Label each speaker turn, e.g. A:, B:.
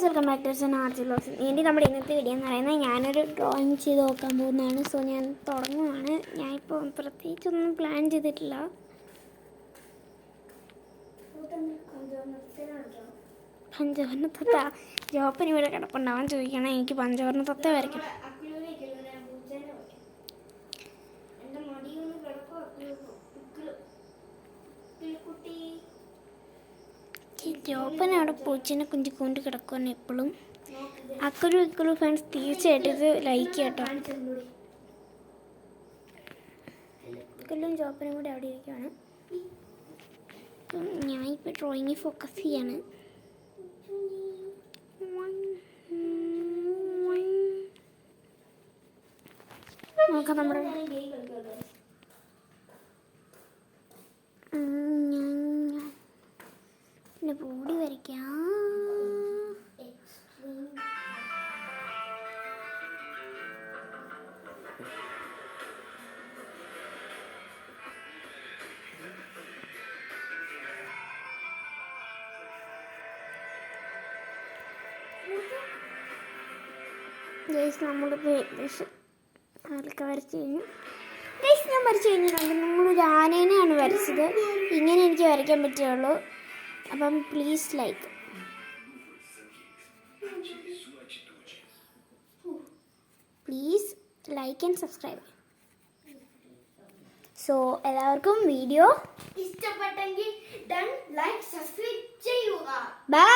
A: Welcome back to RG vlogs. ഇനി നമ്മുടെ ഇന്നത്തെ വീഡിയോ എന്ന് പറയുന്നത് ഞാനൊരു ഡ്രോയിങ് ചെയ്ത് നോക്കാൻ പോകുന്നതാണ്. സോ ഞാൻ തുടങ്ങുവാണ്. ഞാനിപ്പോൾ പ്രത്യേകിച്ചൊന്നും പ്ലാൻ ചെയ്തിട്ടില്ല. പഞ്ചവർണ്ണ തത്ത ജോപ്പൻ ഇവിടെ കിടപ്പുണ്ടാവാൻ ചോദിക്കണം. എനിക്ക് പഞ്ചവർണ്ണ തത്ത വരയ്ക്കണം. ജോപ്പൻ അവിടെ പൂച്ചേനെ കുഞ്ചിക്കൊണ്ട് കിടക്കുവാണ് എപ്പോഴും. അക്കൊരു ഇക്കൊരു ഫ്രണ്ട്സ് തീർച്ചയായിട്ടും ഇത് ലൈക്ക് കേട്ടോ. ഇക്കൊല്ലും ജോപ്പനും കൂടി അവിടെ ഇരിക്കുവാണ്. ഞാനിപ്പോൾ ഡ്രോയിങ്ങിൽ ഫോക്കസ് ചെയ്യാണ്. നോക്കാം നമ്മുടെ പിന്നെ ബോഡി വരയ്ക്കാം. നമ്മളിപ്പോൾ ഏകദേശം അതൊക്കെ വരച്ച് കഴിഞ്ഞു. ഞാൻ വരച്ച് കഴിഞ്ഞിട്ടുണ്ട്. നമ്മളൊരു ആനേനെയാണ് വരച്ചത്. ഇങ്ങനെ എനിക്ക് വരയ്ക്കാൻ പറ്റുള്ളൂ. അപ്പം please like and subscribe. So എല്ലാവർക്കും വീഡിയോ
B: ഇഷ്ടപ്പെട്ടെങ്കിൽ ലൈക്ക് സബ്സ്ക്രൈബ് ചെയ്യുക.
A: ബൈ.